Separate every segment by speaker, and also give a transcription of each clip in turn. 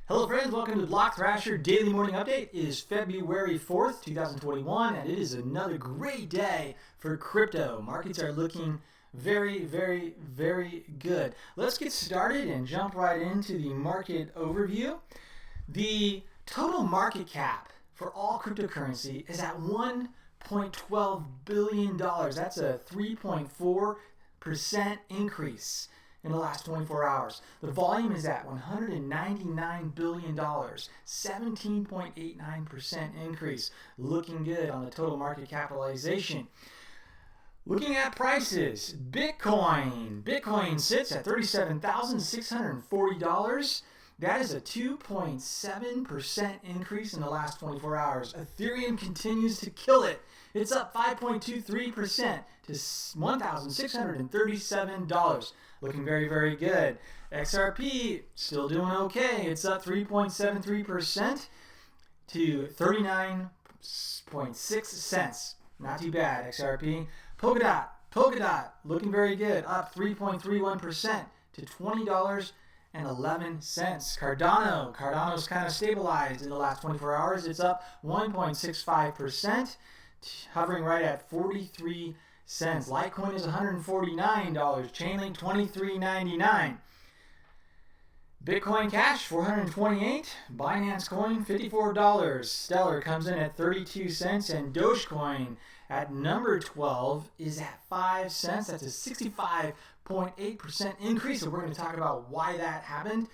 Speaker 1: Hello friends, welcome to the Block Thrasher Daily Morning Update. It is February 4th, 2021, and it is another great day for crypto. Markets are looking very good. Let's get started and jump right into the market overview. The total market cap for all cryptocurrency is at $1.12 billion. That's a 3.4% increase in the last 24 hours. The volume is at $199 billion, 17.89% increase. Looking good on the total market capitalization. Looking at prices, Bitcoin sits at $37,640. That is a 2.7% increase in the last 24 hours. Ethereum continues to kill it. It's up 5.23% to $1,637. Looking very good. XRP still doing okay. It's up 3.73% to 39.6 cents. Not too bad, XRP. Polkadot looking very good. Up 3.31% to $20.11. Cardano's kind of stabilized in the last 24 hours. It's up 1.65%, hovering right at 43 cents. Litecoin is $149. Chainlink $23.99. Bitcoin Cash $428. Binance Coin $54. Stellar comes in at 32 cents, and Dogecoin at number 12 is at 5 cents. That's a 65.8% increase, and we're going to talk about why that happened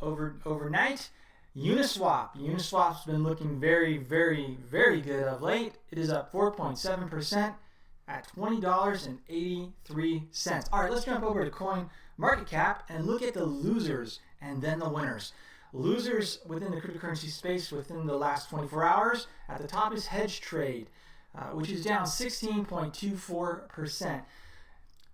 Speaker 1: overnight. Uniswap's been looking very good of late. It is up 4.7% at $20.83. All right, let's jump over to coin market cap and look at the losers and then the winners. Losers within the cryptocurrency space within the last 24 hours. At the top is Hedge Trade, which is down 16.24%.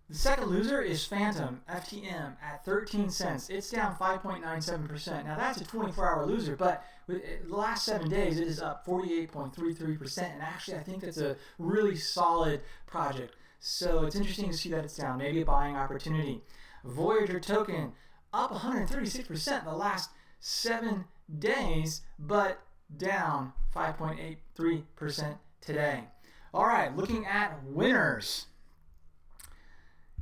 Speaker 1: The second loser is Phantom, FTM, at 13 cents. It's down 5.97%. Now that's a 24-hour loser, but with the last 7 days, it is up 48.33%. And actually, I think that's a really solid project. So it's interesting to see that it's down. Maybe a buying opportunity. Voyager token up 136% in the last 7 days, but down 5.83% today. All right, looking at winners.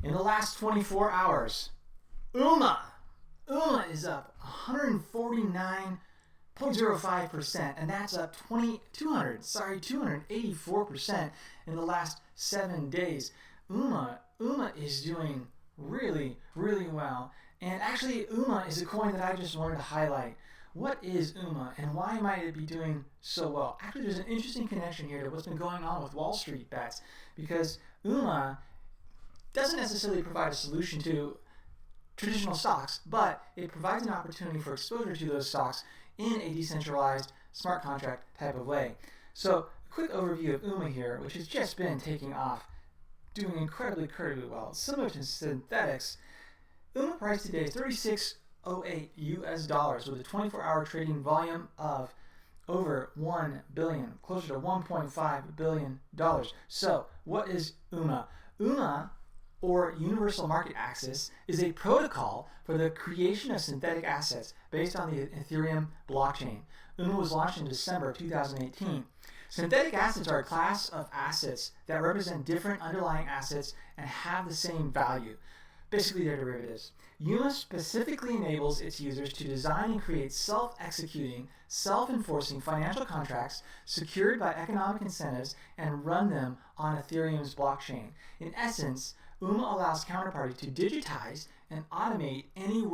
Speaker 1: In the last 24 hours, UMA is up 149.05%, and that's up 284% in the last 7 days. UMA is doing really well. And actually, UMA is a coin that I just wanted to highlight. What is UMA, and why might it be doing so well? Actually, there's an interesting connection here to what's been going on with Wall Street bets, because UMA doesn't necessarily provide a solution to traditional stocks, but it provides an opportunity for exposure to those stocks in a decentralized smart contract type of way. So, a quick overview of UMA here, which has just been taking off, doing incredibly well. Similar to synthetics, UMA price today is $36.08 US with a 24-hour trading volume of over 1 billion, closer to $1.5 billion. So, what is UMA? UMA, or Universal Market Access, is a protocol for the creation of synthetic assets based on the Ethereum blockchain. UMA was launched in December of 2018. Synthetic assets are a class of assets that represent different underlying assets and have the same value. Basically, they're derivatives. UMA specifically enables its users to design and create self-executing, self-enforcing financial contracts secured by economic incentives and run them on Ethereum's blockchain. In essence, UMA allows counterparties to digitize and automate any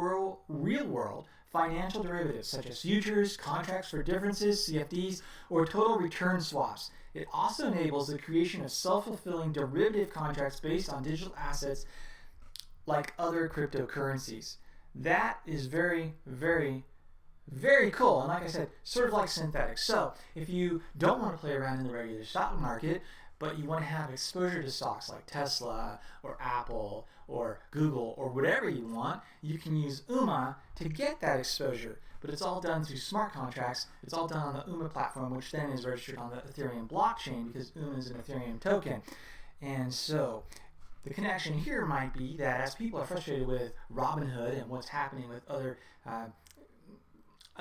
Speaker 1: real-world financial derivatives such as futures, contracts for differences, CFDs, or total return swaps. It also enables the creation of self-fulfilling derivative contracts based on digital assets like other cryptocurrencies. That is very cool, and like I said, sort of like synthetics. So if you don't want to play around in the regular stock market, but you want to have exposure to stocks like Tesla or Apple or Google or whatever you want, you can use UMA to get that exposure. But it's all done through smart contracts. It's all done on the UMA platform, which then is registered on the Ethereum blockchain because UMA is an Ethereum token. And so the connection here might be that as people are frustrated with Robinhood and what's happening with other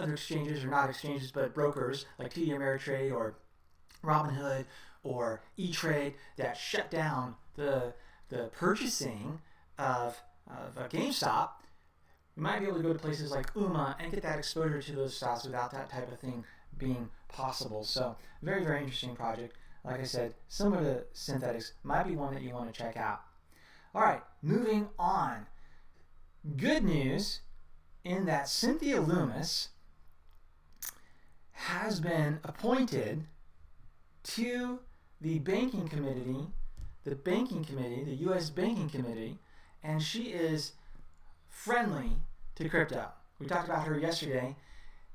Speaker 1: other exchanges, or not exchanges, but brokers like TD Ameritrade or Robinhood or E-Trade that shut down the purchasing of GameStop, you might be able to go to places like UMA and get that exposure to those stocks without that type of thing being possible. So very, very interesting project. Like I said, similar to Synthetics, might be one that you want to check out. All right, moving on. Good news in that Cynthia Loomis has been appointed to the banking committee, the U.S. Banking Committee, and she is friendly to crypto. We talked about her yesterday,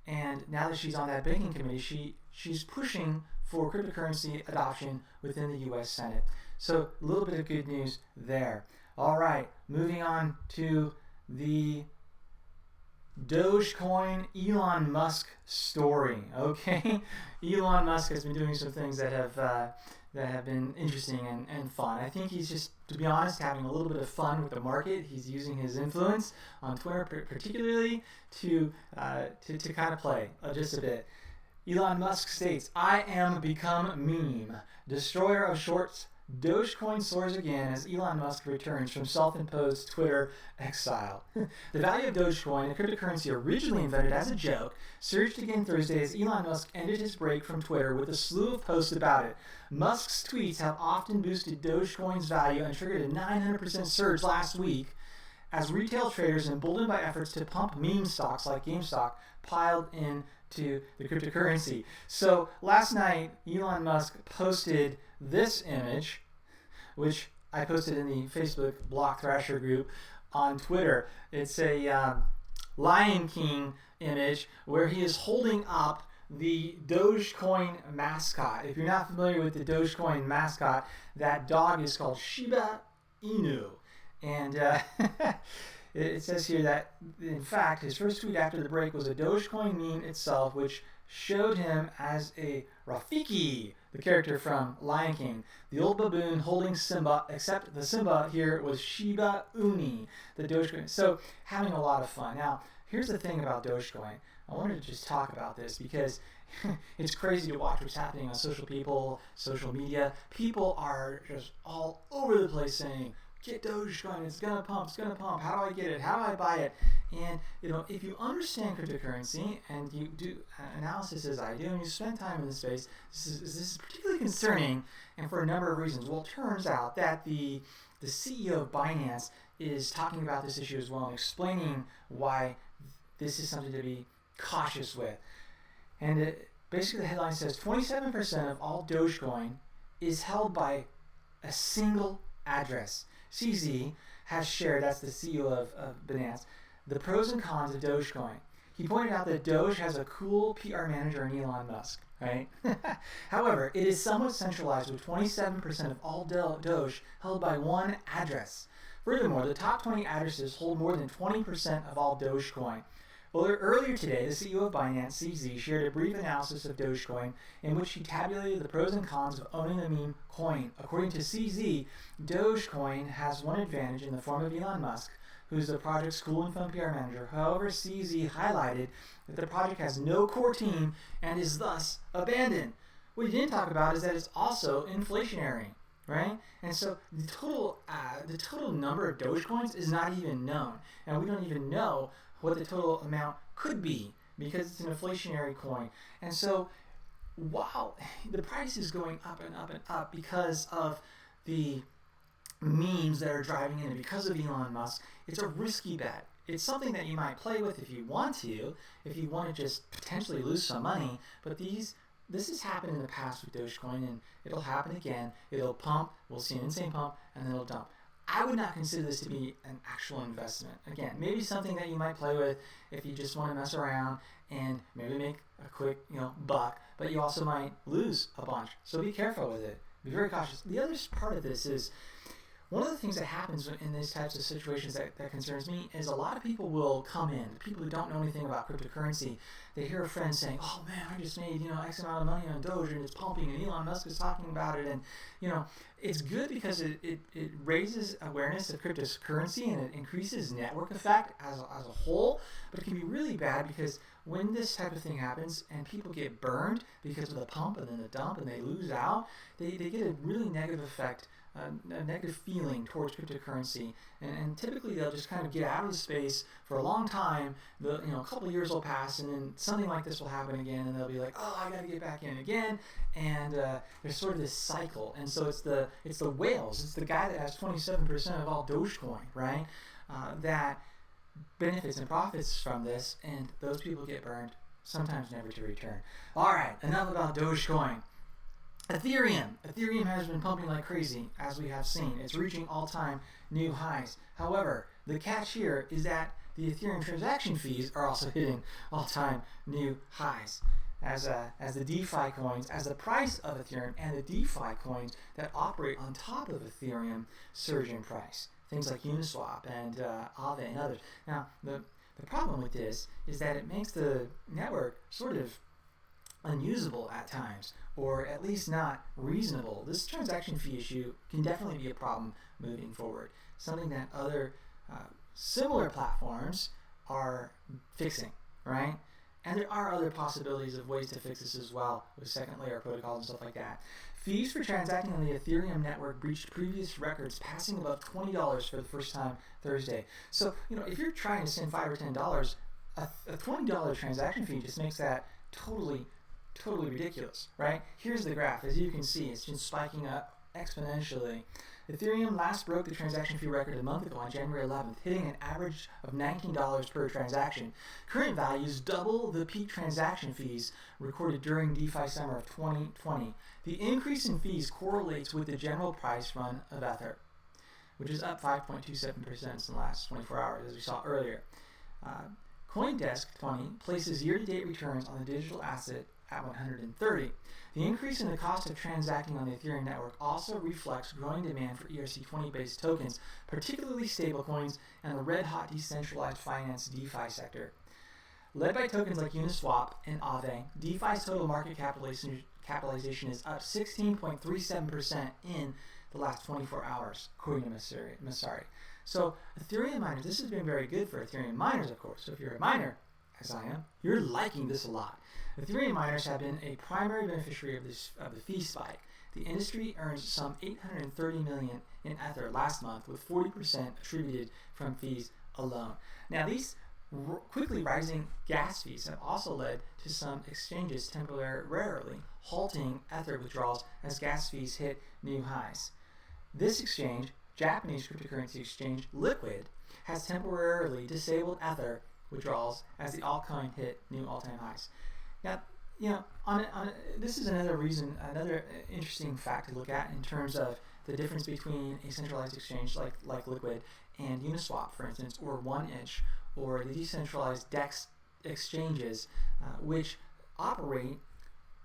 Speaker 1: and now that she's on that banking committee, she's pushing for cryptocurrency adoption within the U.S. Senate. So a little bit of good news there. All right, moving on to the Dogecoin Elon Musk story. Okay, Elon Musk has been doing some things that have been interesting and fun. I think he's just, to be honest, having a little bit of fun with the market. He's using his influence on Twitter particularly to kind of play just a bit. Elon Musk states, "I am become meme. Destroyer of shorts. Dogecoin soars again as Elon Musk returns from self-imposed Twitter exile." The value of Dogecoin, a cryptocurrency originally invented as a joke, surged again Thursday as Elon Musk ended his break from Twitter with a slew of posts about it. Musk's tweets have often boosted Dogecoin's value and triggered a 900% surge last week as retail traders, emboldened by efforts to pump meme stocks like GameStop, piled into the cryptocurrency. So last night, Elon Musk posted this image, which I posted in the Facebook Block Thrasher group on Twitter. It's a Lion King image where he is holding up the Dogecoin mascot. If you're not familiar with the Dogecoin mascot, that dog is called Shiba Inu. And it says here that, in fact, his first tweet after the break was a Dogecoin meme itself, which showed him as a Rafiki, the character from Lion King, the old baboon holding Simba, except the Simba here was Shiba Inu, the Dogecoin. So having a lot of fun. Now, here's the thing about Dogecoin. I wanted to just talk about this because it's crazy to watch what's happening on social media. People are just all over the place saying, "Get Dogecoin, it's gonna pump, how do I get it, how do I buy it?" And if you understand cryptocurrency and you do analysis as I do and you spend time in this space, this is particularly concerning, and for a number of reasons. Well, it turns out that the CEO of Binance is talking about this issue as well and explaining why this is something to be cautious with. And basically the headline says 27% of all Dogecoin is held by a single address. CZ has shared, that's the CEO of Binance, the pros and cons of Dogecoin. He pointed out that Doge has a cool PR manager in Elon Musk, right? However, it is somewhat centralized with 27% of all Doge held by one address. Furthermore, the top 20 addresses hold more than 20% of all Dogecoin. Earlier today, the CEO of Binance, CZ, shared a brief analysis of Dogecoin in which he tabulated the pros and cons of owning the meme coin. According to CZ, Dogecoin has one advantage in the form of Elon Musk, who's the project's cool and fun PR manager. However, CZ highlighted that the project has no core team and is thus abandoned. What he didn't talk about is that it's also inflationary, right? And so the total number of Dogecoins is not even known, and we don't even know what the total amount could be because it's an inflationary coin. And so while the price is going up and up and up because of the memes that are driving in and because of Elon Musk, it's a risky bet. It's something that you might play with if you want to just potentially lose some money, but this has happened in the past with Dogecoin, and it'll happen again. It'll pump, we'll see an insane pump, and then it'll dump. I would not consider this to be an actual investment. Again, maybe something that you might play with if you just want to mess around and maybe make a quick, buck, but you also might lose a bunch. So be careful with it. Be very cautious. The other part of this is, one of the things that happens in these types of situations that concerns me is a lot of people will come in, people who don't know anything about cryptocurrency. They hear a friend saying, "Oh man, I just made X amount of money on Doge and it's pumping and Elon Musk is talking about it," and it's good because it raises awareness of cryptocurrency and it increases network effect as a whole, but it can be really bad because when this type of thing happens and people get burned because of the pump and then the dump and they lose out, they get a really negative effect, a negative feeling towards cryptocurrency, and typically they'll just kind of get out of the space for a long time. A couple of years will pass, and then something like this will happen again, and they'll be like, oh, I got to get back in again, and there's sort of this cycle. And so it's the whales, it's the guy that has 27% of all Dogecoin, right? That benefits and profits from this, and those people get burned, sometimes never to return. All right, enough about Dogecoin. Ethereum has been pumping like crazy, as we have seen. It's reaching all-time new highs. However, the catch here is that the Ethereum transaction fees are also hitting all-time new highs. As the DeFi coins, as the price of Ethereum and the DeFi coins that operate on top of Ethereum surge in price. Things like Uniswap and Aave and others. Now, the problem with this is that it makes the network sort of unusable at times, or at least not reasonable. This transaction fee issue can definitely be a problem moving forward, something that other similar platforms are fixing, right? And there are other possibilities of ways to fix this as well with second layer protocols and stuff like that. Fees for transacting on the Ethereum network breached previous records, passing above $20 for the first time Thursday. So, if you're trying to send $5 or $10, a $20 transaction fee just makes that totally ridiculous, right? Here's the graph. As you can see, it's been spiking up exponentially. Ethereum last broke the transaction fee record a month ago on January 11th, hitting an average of $19 per transaction. Current values double the peak transaction fees recorded during DeFi summer of 2020. The increase in fees correlates with the general price run of Ether, which is up 5.27% in the last 24 hours, as we saw earlier. CoinDesk 20 places year-to-date returns on the digital asset at 130. The increase in the cost of transacting on the Ethereum network also reflects growing demand for ERC20 based tokens, particularly stablecoins and the red-hot decentralized finance DeFi sector. Led by tokens like Uniswap and Aave, DeFi's total market capitalization is up 16.37% in the last 24 hours, according to Masari. So Ethereum miners, this has been very good for Ethereum miners, of course. So if you're a miner, as I am, you're liking this a lot. Ethereum miners have been a primary beneficiary of the fee spike. The industry earned some $830 million in Ether last month, with 40% attributed from fees alone. Now, these quickly rising gas fees have also led to some exchanges temporarily halting Ether withdrawals as gas fees hit new highs. This exchange, Japanese cryptocurrency exchange Liquid, has temporarily disabled Ether withdrawals as the altcoin hit new all-time highs. Now, this is another interesting fact to look at in terms of the difference between a centralized exchange like Liquid and Uniswap, for instance, or 1inch, or the decentralized DEX exchanges, which operate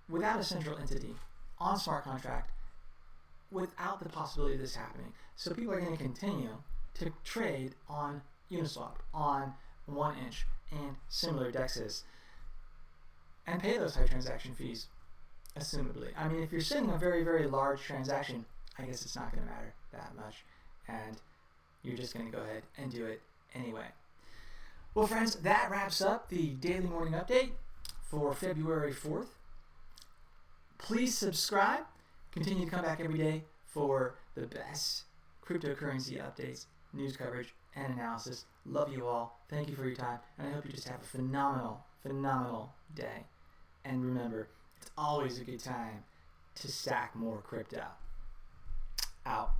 Speaker 1: without a central entity on smart contract, without the possibility of this happening. So people are going to continue to trade on Uniswap, on 1inch, and similar DEXs, and pay those high transaction fees, assumably. I mean, if you're sending a very, very large transaction, I guess it's not going to matter that much, and you're just going to go ahead and do it anyway. Well, friends, that wraps up the daily morning update for February 4th. Please subscribe. Continue to come back every day for the best cryptocurrency updates, news coverage, and analysis. Love you all. Thank you for your time, and I hope you just have a phenomenal day. And remember, it's always a good time to stack more crypto. Out.